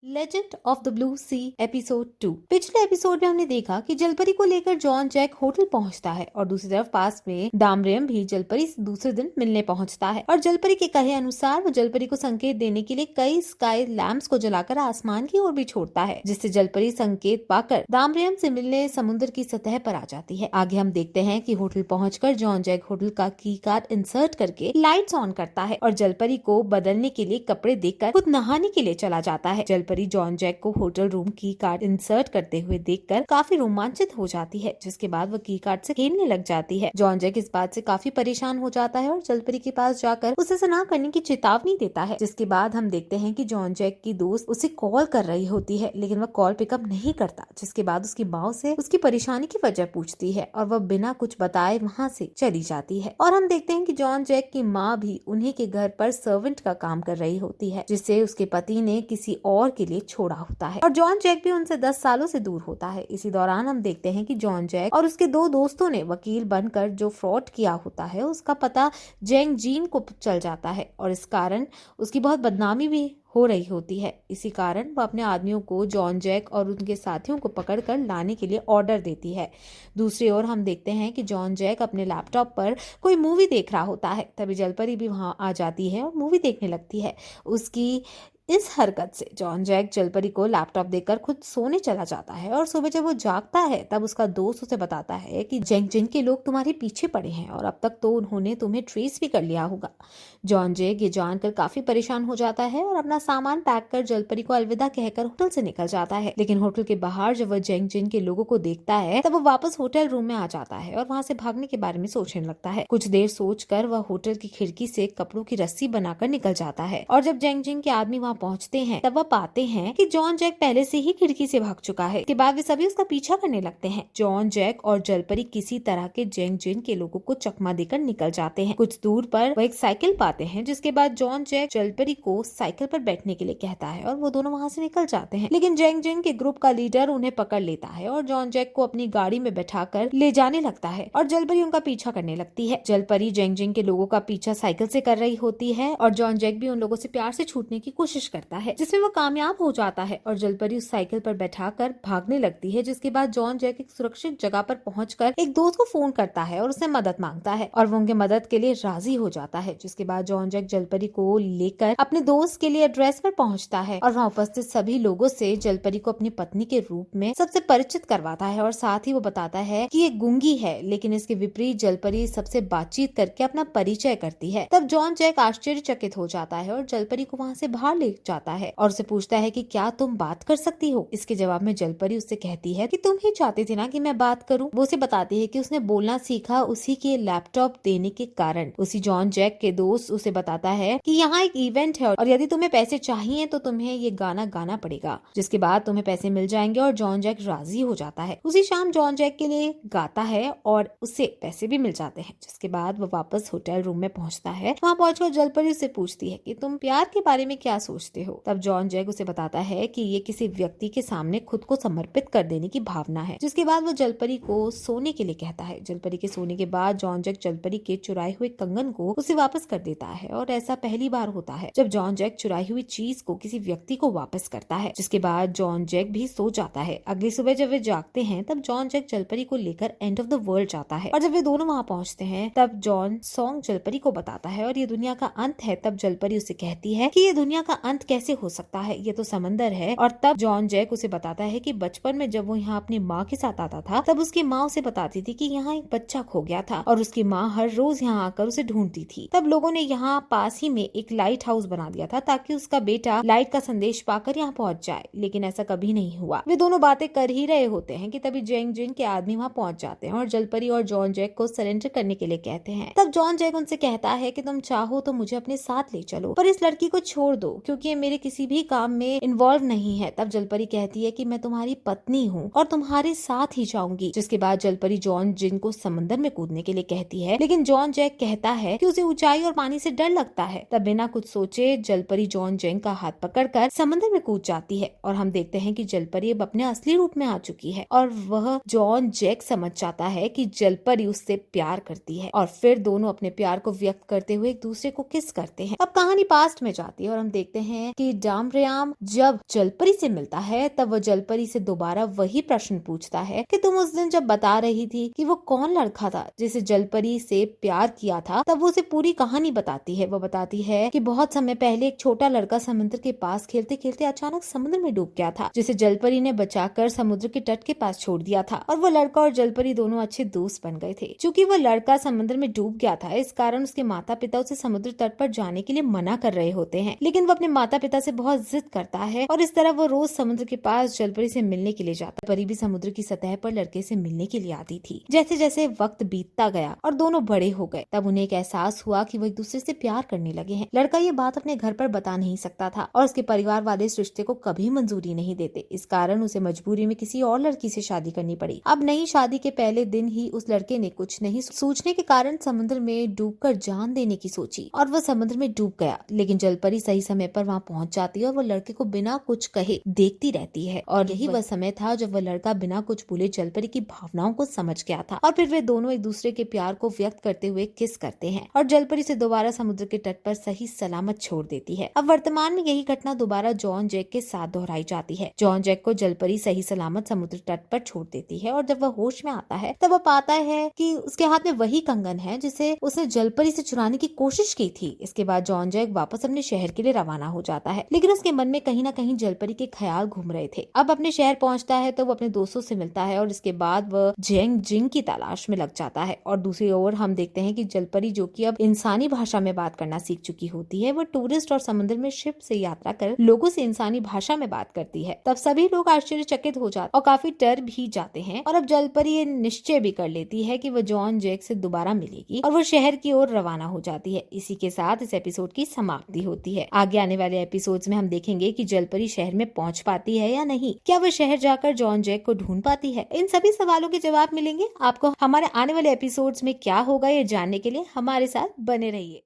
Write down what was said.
Legend of the blue sea episode 2। पिछले episode में हमने देखा कि जलपरी को लेकर जॉन जैक होटल पहुंचता है और दूसरी तरफ पास में डामरियम भी जलपरी से दूसरे दिन मिलने पहुंचता है और जलपरी के कहे अनुसार वो जलपरी को संकेत देने के लिए कई स्काई लैंप्स को जलाकर आसमान की ओर भी छोड़ता है, जिससे जलपरी संकेत पाकर डामरियम से मिलने समुद्र की सतह पर आ जाती है। आगे हम देखते हैं कि होटल पहुंचकर जॉन जैक होटल का की कार्ड इंसर्ट करके लाइट्स ऑन करता है और जलपरी को बदलने के लिए कपड़े देकर खुद नहाने के लिए चला जाता है। जलपरी जॉन जैक को होटल रूम की कार्ड इंसर्ट करते हुए देखकर काफी रोमांचित हो जाती है, जिसके बाद वो की कार्ड से खेलने लग जाती है। जॉन जैक इस बात से काफी परेशान हो जाता है और जलपरी के पास जाकर उसे ऐसा ना करने की चेतावनी देता है। जिसके बाद हम देखते हैं कि जॉन जैक की दोस्त उसे कॉल कर रही होती है, लेकिन वह कॉल पिकअप नहीं करता। जिसके बाद उसकी माँ से उसकी परेशानी की वजह पूछती है और वह बिना कुछ बताए वहाँ से चली जाती है। और हम देखते हैं कि जॉन जैक की माँ भी उन्हीं के घर पर सर्वेंट का काम कर रही होती है, जिसे उसके पति ने किसी और के लिए छोड़ा होता है और जॉन जैक भी उनसे 10 सालों से दूर होता है। इसी दौरान हम देखते हैं कि जॉन जैक और उसके दो दोस्तों ने वकील बनकर जो फ्रॉड किया होता है उसका पता जेंग जीन को चल जाता है और इस कारण उसकी बहुत बदनामी भी हो रही होती है। इसी कारण वह अपने आदमियों को जॉन जैक और उनके साथियों को पकड़कर लाने के लिए ऑर्डर देती है। दूसरी ओर हम देखते हैं कि जॉन जैक अपने लैपटॉप पर कोई मूवी देख रहा होता है, तभी जलपरी भी वहां आ जाती है और मूवी देखने लगती है। उसकी इस हरकत से जॉन जैक जलपरी को लैपटॉप देकर खुद सोने चला जाता है और सुबह जब वो जागता है तब उसका दोस्त उसे बताता है कि जेंग जिन के लोग तुम्हारे पीछे पड़े हैं और अब तक तो उन्होंने तुम्हें ट्रेस भी कर लिया होगा। जॉन जैक ये जानकर काफी परेशान हो जाता है और अपना सामान पैक कर जलपरी को अलविदा कहकर होटल से निकल जाता है। लेकिन होटल के बाहर जब वह जेंग जिन के लोगों को देखता है तब वो वापस होटल रूम में आ जाता है और वहाँ से भागने के बारे में सोचने लगता है। कुछ देर सोचकर वह होटल की खिड़की से कपड़ों की रस्सी बनाकर निकल जाता है और जब जेंग जिन के आदमी वहाँ पहुँचते हैं तब वह पाते हैं कि जॉन जैक पहले से ही खिड़की से भाग चुका है। इसके बाद वे सभी उसका पीछा करने लगते हैं। जॉन जैक और जलपरी किसी तरह के जेंग जिन के लोगों को चकमा देकर निकल जाते हैं। कुछ दूर पर वह एक साइकिल पाते हैं, जिसके बाद जॉन जैक जलपरी को साइकिल पर बैठने के लिए कहता है और वो दोनों वहाँ से निकल जाते हैं। लेकिन जेंग जिन के ग्रुप का लीडर उन्हें पकड़ लेता है और जॉन जैक को अपनी गाड़ी में बैठाकर ले जाने लगता है और जलपरी उनका पीछा करने लगती है। जलपरी जेंग जिन के लोगों का पीछा साइकिल से कर रही होती है और जॉन जैक भी उन लोगों से प्यार से छूटने की कोशिश करता है, जिसमें वो कामयाब हो जाता है और जलपरी उस साइकिल पर बैठाकर भागने लगती है। जिसके बाद जॉन जैक एक सुरक्षित जगह पर पहुंचकर एक दोस्त को फोन करता है और उससे मदद मांगता है और वो उनके मदद के लिए राजी हो जाता है। जिसके बाद जॉन जैक जलपरी को लेकर अपने दोस्त के लिए एड्रेस पर पहुंचता है और वहाँ उपस्थित सभी लोगों से जलपरी को अपनी पत्नी के रूप में सबसे परिचित करवाता है और साथ ही वो बताता है कि ये गूंगी है, लेकिन इसके विपरीत जलपरी सबसे बातचीत करके अपना परिचय करती है। तब जॉन जैक आश्चर्यचकित हो जाता है और जलपरी को वहाँ से बाहर ले जाता है और उसे पूछता है कि क्या तुम बात कर सकती हो। इसके जवाब में जलपरी उससे कहती है कि तुम ही चाहती थी ना कि मैं बात करूं। वो उसे बताती है कि उसने बोलना सीखा उसी के लैपटॉप देने के कारण। उसी जॉन जैक के दोस्त उसे बताता है कि यहाँ एक इवेंट है और यदि तुम्हें पैसे चाहिए तो तुम्हें ये गाना गाना पड़ेगा, जिसके बाद तुम्हें पैसे मिल जाएंगे और जॉन जैक राजी हो जाता है। उसी शाम जॉन जैक के लिए गाता है और उससे पैसे भी मिल जाते हैं। जिसके बाद वो वापस होटल रूम में पहुंचता है। वहाँ पहुंचकर जलपरी उससे पूछती है कि तुम प्यार के बारे में क्या सोचते हो। तब जॉन जैक उसे बताता है कि ये किसी व्यक्ति के सामने खुद को समर्पित कर देने की भावना है। जिसके बाद वो जलपरी को सोने के लिए कहता है। जलपरी के सोने के बाद जॉन जैक जलपरी के चुराए हुए कंगन को उसे वापस कर देता है और ऐसा पहली बार होता है जब जॉन जैक चुराई हुई चीज को किसी व्यक्ति को वापस करता है। जिसके बाद जॉन जैक भी सो जाता है। अगली सुबह जब वे जागते हैं तब जॉन जैक जलपरी को लेकर एंड ऑफ द वर्ल्ड जाता है और जब वे दोनों वहाँ पहुँचते हैं तब जॉन सॉन्ग जलपरी को बताता है और ये दुनिया का अंत है। तब जलपरी उसे कहती है कि ये दुनिया का अंत कैसे हो सकता है, ये तो समंदर है। और तब जॉन जैक उसे बताता है कि बचपन में जब वो यहाँ अपनी माँ के साथ आता था तब उसकी माँ उसे बताती थी कि यहाँ एक बच्चा खो गया था और उसकी माँ हर रोज यहाँ आकर उसे ढूंढती थी। तब लोगों ने यहाँ पास ही में एक लाइट हाउस बना दिया था ताकि उसका बेटा लाइट का संदेश पाकर यहाँ पहुँच जाए, लेकिन ऐसा कभी नहीं हुआ। वे दोनों बातें कर ही रहे होते हैं कि तभी जेंग जिन के आदमी वहाँ पहुँच जाते हैं और जलपरी और जॉन जैक को सरेंडर करने के लिए कहते हैं। तब जॉन जैक उनसे कहता है कि तुम चाहो तो मुझे अपने साथ ले चलो, पर इस लड़की को छोड़ दो क्योंकि ये मेरे किसी भी काम में इन्वॉल्व नहीं है। तब जलपरी कहती है कि मैं तुम्हारी पत्नी हूँ और तुम्हारे साथ ही जाऊंगी। जिसके बाद जलपरी जॉन जिन को समंदर में कूदने के लिए कहती है, लेकिन जॉन जैक कहता है कि उसे ऊंचाई और पानी से डर लगता है। तब बिना कुछ सोचे जलपरी जॉन जैक का हाथ पकड़कर समंदर में कूद जाती है और हम देखते हैं कि जलपरी अब अपने असली रूप में आ चुकी है और वह जॉन जैक समझ जाता है कि जलपरी उससे प्यार करती है और फिर दोनों अपने प्यार को व्यक्त करते हुए एक दूसरे को किस करते हैं। अब कहानी पास्ट में जाती है और हम देखते हैं कि डामरियाम जब जलपरी से मिलता है तब वो जलपरी से दोबारा वही प्रश्न पूछता है कि तुम उस दिन जब बता रही थी कि वो कौन लड़का था जिसे जलपरी से प्यार किया था, तब वो उसे पूरी कहानी बताती है। वो बताती है कि बहुत समय पहले एक छोटा लड़का समुद्र के पास खेलते खेलते अचानक समुद्र में डूब गया था, जिसे जलपरी ने बचाकर समुद्र के तट के पास छोड़ दिया था और वो लड़का और जलपरी दोनों अच्छे दोस्त बन गए थे। चूंकि वो लड़का समुद्र में डूब गया था, इस कारण उसके माता पिता उसे समुद्र तट पर जाने के लिए मना कर रहे होते हैं, लेकिन वो अपने माता पिता से बहुत जिद करता है और इस तरह वो रोज समुद्र के पास जलपरी से मिलने के लिए जाता। परी भी समुद्र की सतह पर लड़के से मिलने के लिए आती थी। जैसे जैसे वक्त बीतता गया और दोनों बड़े हो गए, तब उन्हें एक एहसास हुआ कि वो एक दूसरे से प्यार करने लगे हैं। लड़का ये बात अपने घर पर बता नहीं सकता था और उसके परिवार वाले इस रिश्ते को कभी मंजूरी नहीं देते। इस कारण उसे मजबूरी में किसी और लड़की से शादी करनी पड़ी। अब नई शादी के पहले दिन ही उस लड़के ने कुछ नहीं सोचने के कारण समुद्र में डूबकर जान देने की सोची और वह समुद्र में डूब गया। लेकिन जलपरी सही समय पर वहाँ पहुँच जाती है और वो लड़के को बिना कुछ कहे देखती रहती है और यही वह समय था जब वह लड़का बिना कुछ बोले जलपरी की भावनाओं को समझ गया था और फिर वे दोनों एक दूसरे के प्यार को व्यक्त करते हुए किस करते हैं और जलपरी से दोबारा समुद्र के तट पर सही सलामत छोड़ देती है। अब वर्तमान में यही घटना दोबारा जॉन जैक के साथ दोहराई जाती है। जॉन जैक को जलपरी सही सलामत समुद्र तट पर छोड़ देती है और जब वह होश में आता है तब वह पाता है कि उसके हाथ में वही कंगन है जिसे उसने जलपरी से चुराने की कोशिश की थी। इसके बाद जॉन जैक वापस अपने शहर के लिए रवाना हो जाता है, लेकिन उसके मन में कहीं न कहीं जलपरी के ख्याल घूम रहे थे। अब अपने शहर पहुंचता है तो वो अपने दोस्तों से मिलता है और इसके बाद वह जेंग जिंग की तलाश में लग जाता है। और दूसरी ओर हम देखते हैं कि जलपरी, जो कि अब इंसानी भाषा में बात करना सीख चुकी होती है, वो टूरिस्ट और समुद्र में शिप से यात्रा कर लोगों से इंसानी भाषा में बात करती है। तब सभी लोग आश्चर्यचकित हो जाते और काफी डर भी जाते हैं और अब जलपरी ये निश्चय भी कर लेती है कि वो जॉन जैक से दोबारा मिलेगी और वो शहर की ओर रवाना हो जाती है। इसी के साथ इस एपिसोड की समाप्ति होती है। आगे आने वाले एपिसोड्स में हम देखेंगे कि जलपरी शहर में पहुंच पाती है या नहीं, क्या वह शहर जाकर जॉन जैक को ढूंढ पाती है। इन सभी सवालों के जवाब मिलेंगे आपको हमारे आने वाले एपिसोड्स में। क्या होगा ये जानने के लिए हमारे साथ बने रहिए।